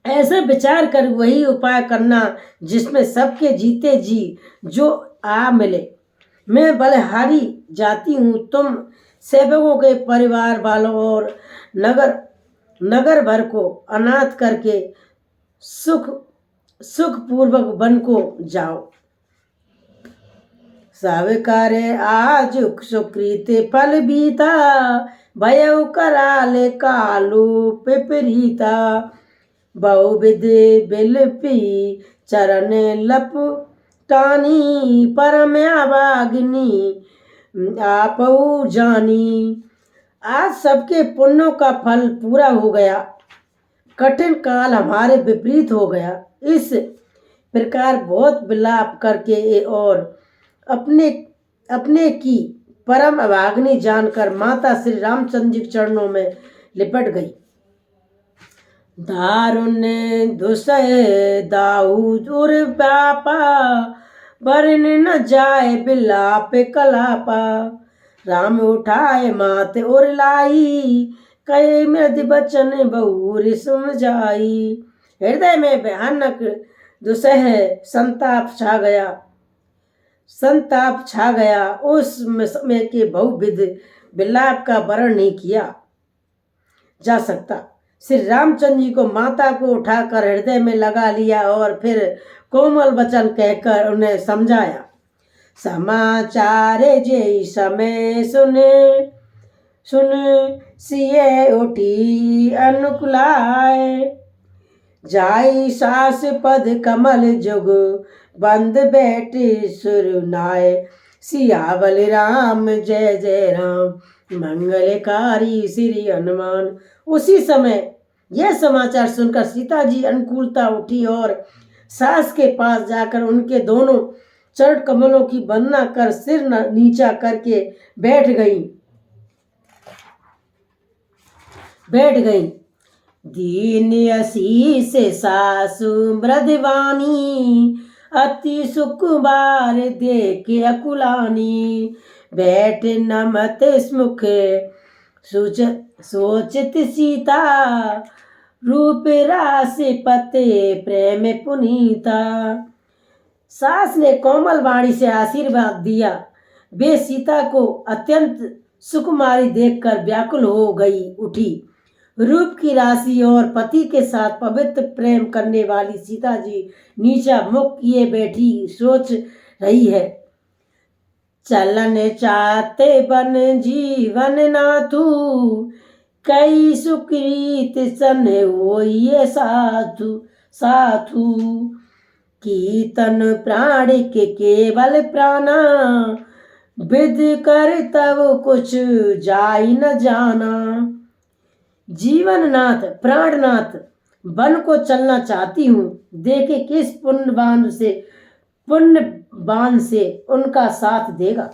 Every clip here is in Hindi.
ऐसा विचार कर वही उपाय करना जिसमें सबके जीते जी जो आ मिले। मैं बलिहारी जाती हूँ, तुम सेवकों के परिवार वालों और नगर नगर भर को अनाथ करके सुख सुखपूर्वक वन को जाओ। सविकारे आज सुकृत फल बीता, भयउ कराले कालू पिपरीता। बहुविध बिलपी चरण लप टानी, परम अभागिनी आपऊ जानी। आज सबके पुण्यों का फल पूरा हो गया, कठिन काल हमारे विपरीत हो गया। इस प्रकार बहुत विलाप करके और अपने अपने की परम अभागिनी जानकर माता श्री रामचंद्र जी के चरणों में लिपट गई। दारुण्य दुसह दाऊद उर व्यापा, वरन न जाए बिलाप कलापा। राम उठाए मात उर लाई, कहे मृद बचन बहुर समझाई। हृदय में भयानक दुसह संताप छा गया। उस समय के बहुविध विलाप का वर्णन नहीं किया जा सकता। श्री रामचंद्र जी को माता को उठाकर हृदय में लगा लिया और फिर कोमल वचन कहकर उन्हें समझाया। समाचार जे समय सुने सुन सिए उठी अनुकुलाय, जाई सास पद कमल जुग बंद बैठे सुरनाय। सियावल राम जय जय राम, मंगलकारी श्री हनुमान। उसी समय यह समाचार सुनकर सीता जी अनुकूलता उठी और सास के पास जाकर उनके दोनों चरण कमलों की वंदना कर सिर नीचा करके बैठ गई। दीन असीस सासु मृदवानी, अति सुकुमार देखे अकुलानी। बैठ नमत स्मुख सोचित सीता, रूप रास पते प्रेम पुनीता। सास ने कोमल वाणी से आशीर्वाद दिया। वे सीता को अत्यंत सुकुमारी देखकर व्याकुल हो गई उठी। रूप की राशि और पति के साथ पवित्र प्रेम करने वाली सीता जी नीचा मुख किए बैठी सोच रही है। चलन चाहते बन जीवन नाथू, कई सुकृत सन होइए साथू। कीर्तन प्राण के केवल प्राणा, विद कर तब कुछ जाई न जाना। जीवननाथ प्राणनाथ वन को चलना चाहती हूँ, देखे किस पुण्यवान से उनका साथ देगा।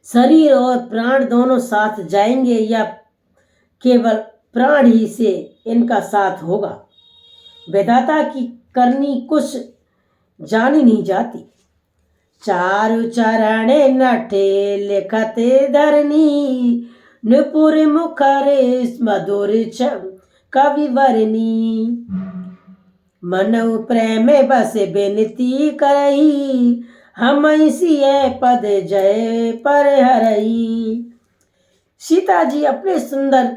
शरीर और प्राण दोनों साथ जाएंगे या केवल प्राण ही से इनका साथ होगा। विधाता की करनी कुछ जानी नहीं जाती। चारु चरण नठे लिखत धरनी, नुपुर मुखर मधुर कवि वरनी। मनउ प्रेम बस बेनती करही, हम सिए पद जय पर हरई। सीता जी अपने सुंदर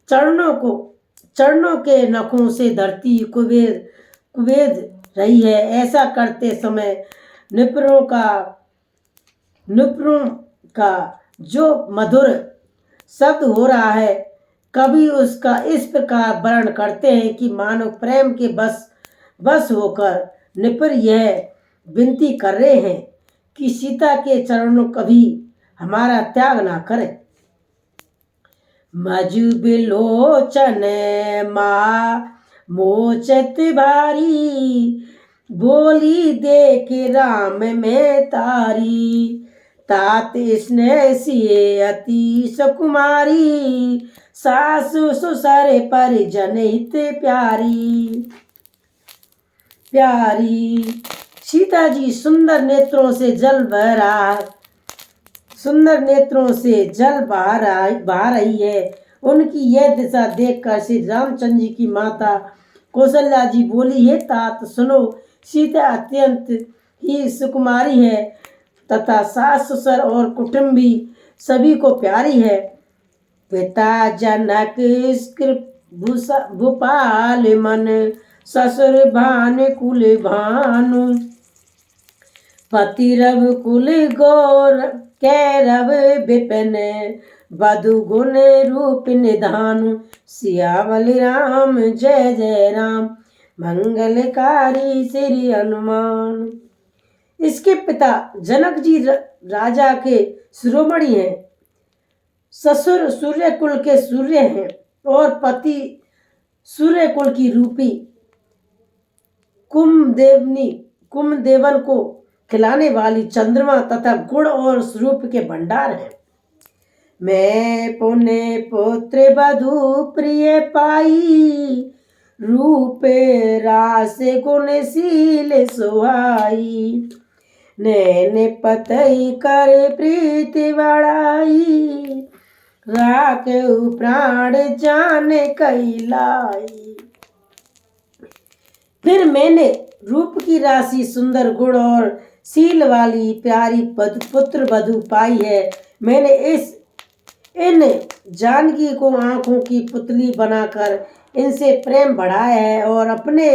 चरणों के नखों से धरती कुवेद रही है। ऐसा करते समय नुपुरों का जो मधुर शब्द हो रहा है, कवि उसका इस प्रकार वर्णन करते हैं कि मानो प्रेम के बस होकर नुपुर यह विनती कर रहे हैं कि सीता के चरणों कभी हमारा त्याग ना करें। मजु बिलोचन मोचत भारी, बोली देख राम में तारी। तात स्नेह सिए अति सुकुमारी, सासु ससुर परिजन हित प्यारी। सीता जी सुंदर नेत्रों से जल बहा रही है। उनकी यह दिशा देखकर श्री रामचंद्र जी की माता कौशल्या जी बोली, हे तात सुनो, सीता अत्यंत ही सुकुमारी है तथा सास ससुर और कुटुंबी सभी को प्यारी है। पिता जनक भूपाल मन, ससुर भान कुल भानु, पति रघुकुल गौर कैरव विपिन, बधु गुण रूप निधानु, सियावल राम जय जय राम, मंगलकारी श्री हनुमान। इसके पिता जनक जी राजा के शिरोमणि हैं, ससुर सूर्य कुल के सूर्य हैं और पति सूर्य कुल की रूपी कुमदेवन को खिलाने वाली चंद्रमा तथा गुण और स्वरूप के भंडार हैं। मैं पुण्य पुत्र वधु प्रिय पाई, रूप रास गुणशील सुहाई, नैन पतई कर प्रीति बढ़ाई, राखेउ प्राण जान कैलाई। फिर मैंने रूप की राशि, सुंदर गुण और शील वाली प्यारी पुत्र वधु पाई है। मैंने इन जानकी को आंखों की पुतली बनाकर इनसे प्रेम बढ़ाया है और अपने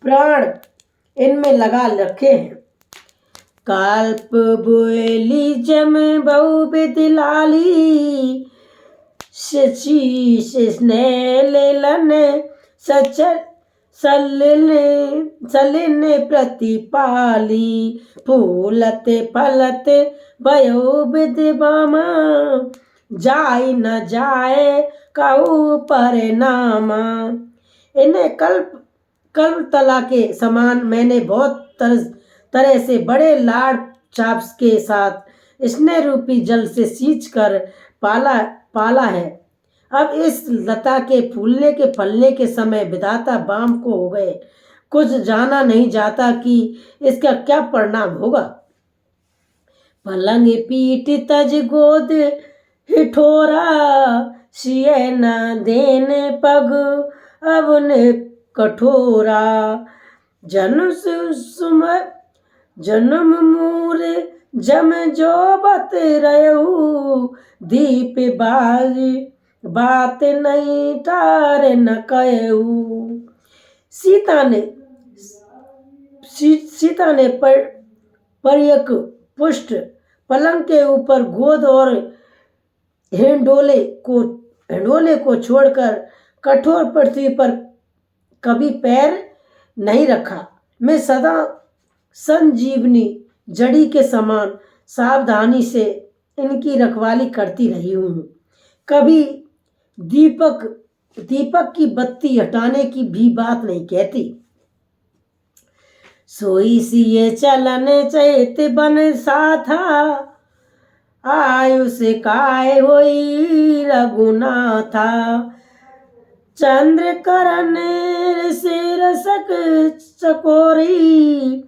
प्राण इनमें लगा रखे हैं। कल्प बोली जम बहु बिदलाली, शीश ने लेलन सचर सलिन प्रतिपाली, फूलत फलत भयो विद्यमा, जाय न जाए कहू परिणामा। इन्हें कल्पतला के समान मैंने बहुत तरह से बड़े लाड़ चाप के साथ स्नेह रूपी जल से सींच कर पाला है। अब इस लता के फूलने के फलने के समय विधाता बाम को हो गए, कुछ जाना नहीं जाता कि इसका क्या परिणाम होगा। पलंग पीठ तज गोद हिठोरा, सिय न देन पग अवन कठोरा, जन्म मूर जम जो बत रहू, दीप बात नहीं तार न कहू। सीता ने पर्यक पुष्ट पलंग के ऊपर गोद और हिंडोले को छोड़कर कठोर पृथ्वी पर कभी पैर नहीं रखा। मैं सदा संजीवनी जड़ी के समान सावधानी से इनकी रखवाली करती रही हूँ। कभी दीपक की बत्ती हटाने की भी बात नहीं कहती। सोई सिए चलन चैत बन साथा, आयुष काय होई रघुनाथा, चंद्र करण से रसक चकोरी,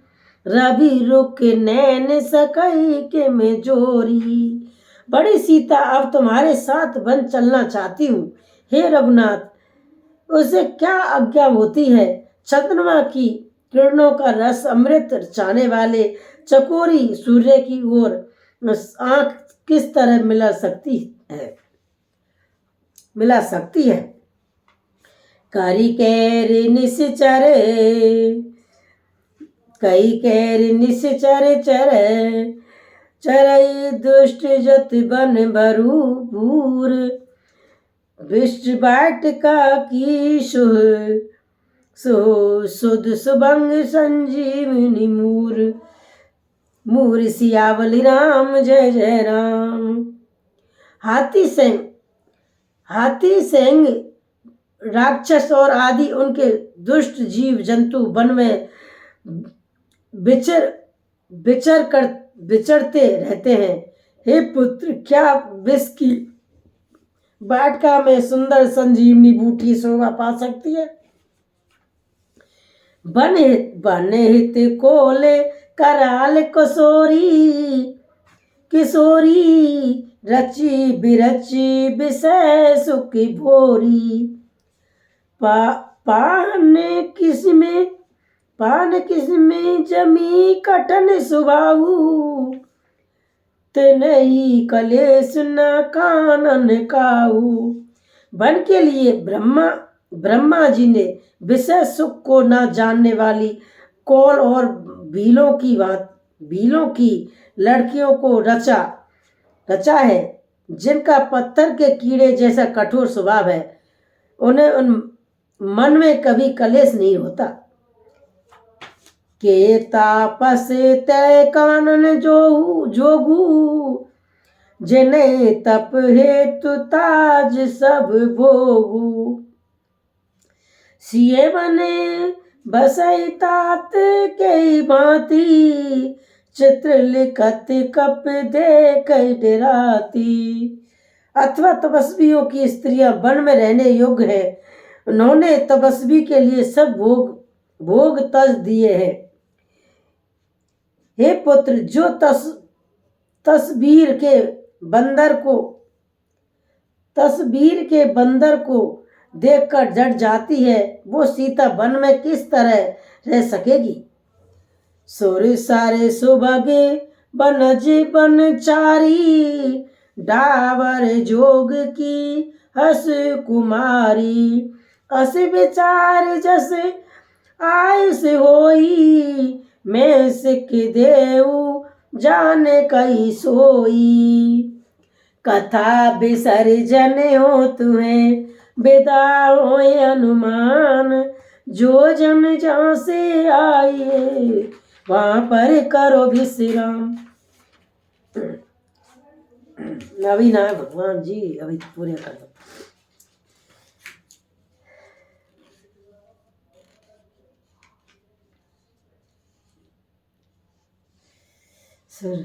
रवि रुक नैन सकई के में जोरी। बड़ी सीता, अब तुम्हारे साथ वन चलना चाहती हूँ। हे रघुनाथ, उसे क्या आज्ञा होती है। चंद्रमा की किरणों का रस अमृत चाहने वाले चकोरी सूर्य की ओर आंख किस तरह मिला सकती है। कई कैर निश्चर चरई दुष्ट जत बन भरू भूर, विष्ट बाटिका की सुध सुभंग संजीवनी मूर सियावल राम जय जय राम। हाथी सेंग राक्षस और आदि उनके दुष्ट जीव जंतु वन में विचरते रहते हैं। हे पुत्र, क्या विष की वाटिका में सुंदर संजीवनी बूटी शोभा पा सकती है। बन हित कोले कराल किशोरी, रची बिरची विषय सुखी भोरी, पान किस्में पान किस्में जमी कटन सुबाऊ, तनई कलेश न कानन काऊ। वन के लिए ब्रह्मा जी ने विषय सुख को न जानने वाली कौल और भीलों की लड़कियों को रचा है, जिनका पत्थर के कीड़े जैसा कठोर स्वभाव है। उन्हें उन मन में कभी कलेश नहीं होता। के तापस तय कानन जोगू, जिने तप हेतु ताज सब भोगू। सिए बने बसई तात के भांति, चित्र लिखत कप दे कई डराती। अथवा तपस्वियों की स्त्रियां वन में रहने योग्य है, उन्होंने तपस्वी के लिए सब भोग तज दिए हैं। हे पुत्र, जो तस्वीर के बंदर को देखकर डर जाती है, वो सीता वन में किस तरह रह सकेगी। सुर सारे सुबगे बनज बनचारी, डावर जोग की हस कुमारी। अस विचार जस आयुष होई, मैं सिख देऊ जाने कई सोई। कथा विसर्जन हो तुम्हें विदा होए अनुमान, जो जन जहाँ से आइए वहाँ पर करो विश्राम। अभी ना भगवान जी, अभी पूरे कर दो। सर